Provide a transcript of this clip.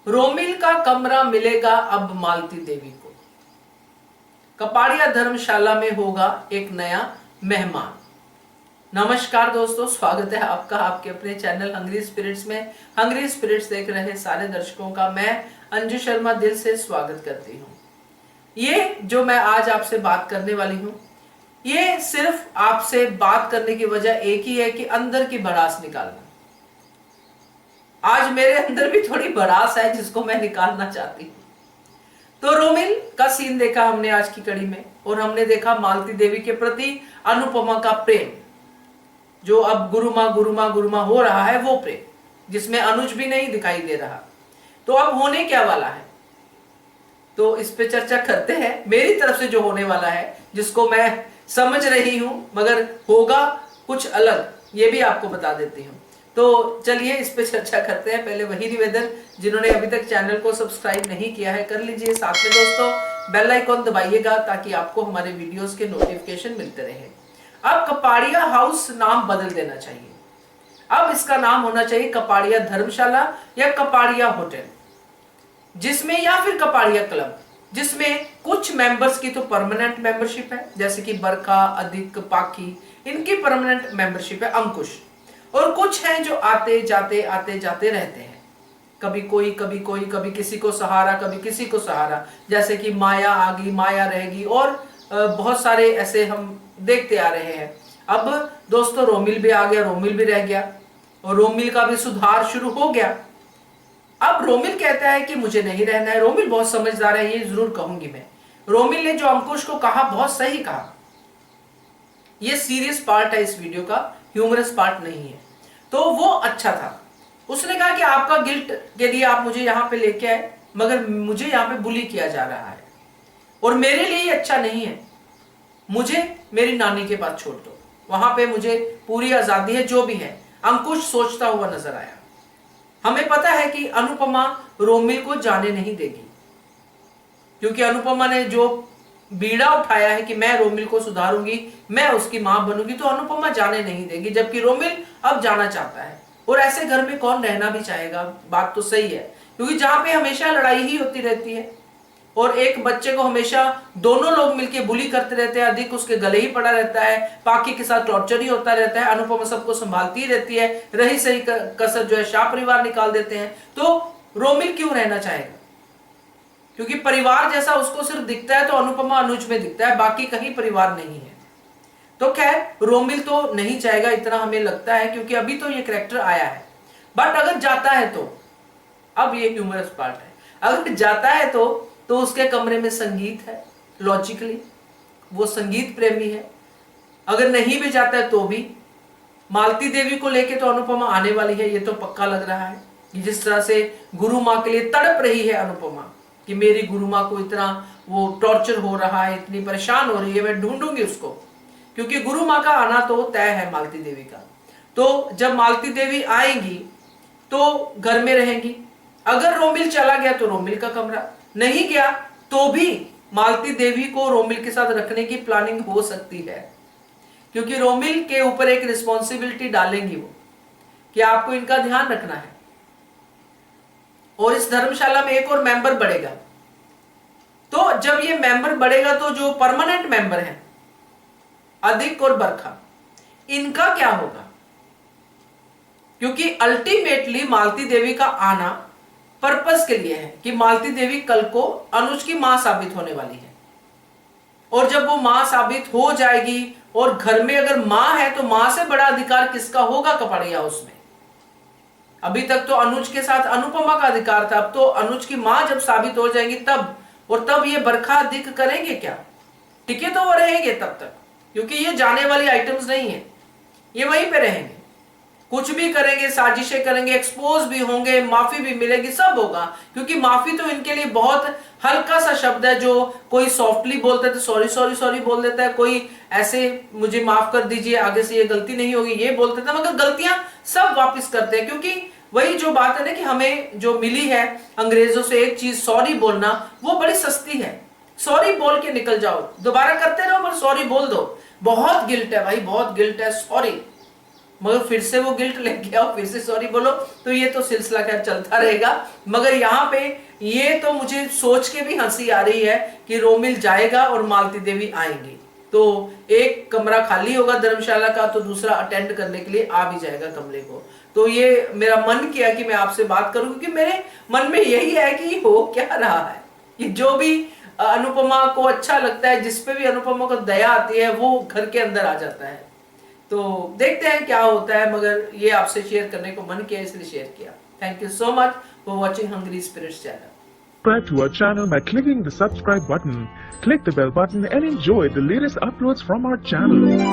रोमिल का कमरा मिलेगा अब मालती देवी को। कपाड़िया धर्मशाला में होगा एक नया मेहमान। नमस्कार दोस्तों, स्वागत है आपका आपके अपने चैनल हंग्री स्पिरिट्स में। हंग्री स्पिरिट्स देख रहे सारे दर्शकों का मैं अंजू शर्मा दिल से स्वागत करती हूँ। ये जो मैं आज आपसे बात करने वाली हूँ, ये सिर्फ आपसे बात करने की वजह एक ही है कि अंदर की भड़ास निकालना। आज मेरे अंदर भी थोड़ी भड़ास है जिसको मैं निकालना चाहती हूँ। तो रोमिल का सीन देखा हमने आज की कड़ी में, और हमने देखा मालती देवी के प्रति अनुपमा का प्रेम, जो अब गुरुमा गुरुमा गुरुमा हो रहा है, वो प्रेम जिसमें अनुज भी नहीं दिखाई दे रहा। तो अब होने क्या वाला है, तो इस पे चर्चा करते हैं। मेरी तरफ से जो होने वाला है, जिसको मैं समझ रही हूं, मगर होगा कुछ अलग, ये भी आपको बता देती हूं। तो चलिए इस पे चर्चा करते हैं। पहले वही निवेदन, जिन्होंने अभी तक चैनल को सब्सक्राइब नहीं किया है कर लीजिए, साथ में दोस्तों बेल आइकॉन दबाइएगा ताकि आपको हमारे वीडियोस के नोटिफिकेशन मिलते रहे। अब कपाड़िया हाउस नाम बदल देना चाहिए। अब इसका नाम होना चाहिए कपाड़िया धर्मशाला या कपाड़िया होटल, जिसमें या फिर कपाड़िया क्लब, जिसमें कुछ मेंबर्स की तो परमानेंट मेंबरशिप है, जैसे कि बरखा, अधिक, पाखी, इनकी परमानेंट मेंबरशिप है, अंकुश, और कुछ हैं जो आते जाते रहते हैं। कभी कोई कभी कोई, कभी किसी को सहारा कभी किसी को सहारा, जैसे कि माया आ गई, माया रहेगी, और बहुत सारे ऐसे हम देखते आ रहे हैं। अब दोस्तों रोमिल भी आ गया, रोमिल भी रह गया, और रोमिल का भी सुधार शुरू हो गया। अब रोमिल कहता है कि मुझे नहीं रहना है। रोमिल बहुत समझदार है, ये जरूर कहूंगी मैं। रोमिल ने जो अंकुश को कहा, बहुत सही कहा। ये सीरियस पार्ट है इस वीडियो का, ह्यूमरस पार्ट नहीं है। तो वो अच्छा था। उसने कहा कि आपका गिल्ट के लिए आप मुझे यहाँ पे लेके आए, मगर मुझे यहाँ पे बुली किया जा रहा है और मेरे लिए अच्छा नहीं है। मुझे मेरी नानी के पास छोड़ दो, वहां पे मुझे पूरी आजादी है, जो भी है। अंकुश सोचता हुआ नजर आया। हमें पता है कि अनुपमा रोमिल को जाने नहीं देगी, क्योंकि अनुपमा ने जो बीड़ा उठाया है कि मैं रोमिल को सुधारूंगी, मैं उसकी मां बनूंगी, तो अनुपमा जाने नहीं देगी। जबकि रोमिल अब जाना चाहता है, और ऐसे घर में कौन रहना भी चाहेगा। बात तो सही है, क्योंकि जहां पे हमेशा लड़ाई ही होती रहती है और एक बच्चे को हमेशा दोनों लोग मिलके बुली करते रहते हैं, अधिक उसके गले ही पड़ा रहता है, पाकी के साथ टॉर्चर ही होता रहता है, अनुपमा सबको संभालती ही रहती है, रही सही कसर जो है शाह परिवार निकाल देते हैं। तो रोमिल क्यों रहना चाहेगा, क्योंकि परिवार जैसा उसको सिर्फ दिखता है तो अनुपमा अनुज में दिखता है, बाकी कहीं परिवार नहीं है। तो खैर रोमिल तो नहीं चाहेगा, इतना हमें लगता है, क्योंकि अभी तो ये कैरेक्टर आया है। बट अगर जाता है तो, अब ये ह्यूमरस पार्ट है, अगर जाता है तो उसके कमरे में संगीत है, लॉजिकली वो संगीत प्रेमी है। अगर नहीं भी जाता है तो भी मालती देवी को लेके तो अनुपमा आने वाली है, ये तो पक्का लग रहा है। जिस तरह से गुरु माँ के लिए तड़प रही है अनुपमा कि मेरी गुरु माँ को इतना वो टॉर्चर हो रहा है, इतनी परेशान हो रही है, मैं ढूंढूंगी उसको, क्योंकि गुरु माँ का आना तो तय है मालती देवी का। तो जब मालती देवी आएंगी तो घर में रहेंगी। अगर रोमिल चला गया तो रोमिल का कमरा, नहीं गया तो भी मालती देवी को रोमिल के साथ रखने की प्लानिंग हो सकती है, क्योंकि रोमिल के ऊपर एक रिस्पॉन्सिबिलिटी डालेंगी वो कि आपको इनका ध्यान रखना है। और इस धर्मशाला में एक और मेंबर बढ़ेगा। तो जब ये मेंबर बढ़ेगा तो जो परमानेंट मेंबर हैं अधिक और बरखा, इनका क्या होगा, क्योंकि अल्टीमेटली मालती देवी का आना पर्पस के लिए है कि मालती देवी कल को अनुज की मां साबित होने वाली है। और जब वो मां साबित हो जाएगी, और घर में अगर मां है तो मां से बड़ा अधिकार किसका होगा कपाड़िया हाउस में। अभी तक तो अनुज के साथ अनुपमा का अधिकार था, अब तो अनुज की मां जब साबित हो जाएगी तब, और तब ये बरखा दिख करेंगे क्या, टिके तो वो रहेंगे तब तक, क्योंकि ये जाने वाली आइटम्स नहीं है, ये वहीं पे रहेंगे। कुछ भी करेंगे, साजिशें करेंगे, एक्सपोज भी होंगे, माफी भी मिलेगी, सब होगा, क्योंकि माफी तो इनके लिए बहुत हल्का सा शब्द है। जो कोई सॉफ्टली बोलते थे सॉरी सॉरी सॉरी बोल देता है, कोई ऐसे मुझे माफ कर दीजिए, आगे से ये गलती नहीं होगी ये बोलते थे, मगर गलतियां सब वापस करते हैं। क्योंकि वही जो बात है ना कि हमें जो मिली है अंग्रेजों से एक चीज, सॉरी बोलना, वो बड़ी सस्ती है। सॉरी बोल के निकल जाओ, दोबारा करते रहो पर सॉरी बोल दो। बहुत गिल्ट है भाई, बहुत गिल्ट है, सॉरी। मगर फिर से वो गिल्ट लेके आओ, फिर से सॉरी बोलो, तो ये तो सिलसिला खैर चलता रहेगा। मगर यहाँ पे ये तो मुझे सोच के भी हंसी आ रही है कि रोमिल जाएगा और मालती देवी आएंगी, तो एक कमरा खाली होगा धर्मशाला का, तो दूसरा अटेंड करने के लिए आ भी जाएगा कमरे को। तो ये मेरा मन किया कि मैं आपसे बात करूं, क्योंकि मेरे मन में यही है कि हो क्या रहा है, कि जो भी अनुपमा को अच्छा लगता है, जिसपे भी अनुपमा को दया आती है, वो घर के अंदर आ जाता है। तो देखते हैं क्या होता है, मगर ये आपसे शेयर करने को मन किया, इसलिए शेयर किया। Thank you so much for watching hungry spirits channel. Subscribe to our channel by clicking the subscribe button. Click the bell button and enjoy the latest uploads from our channel.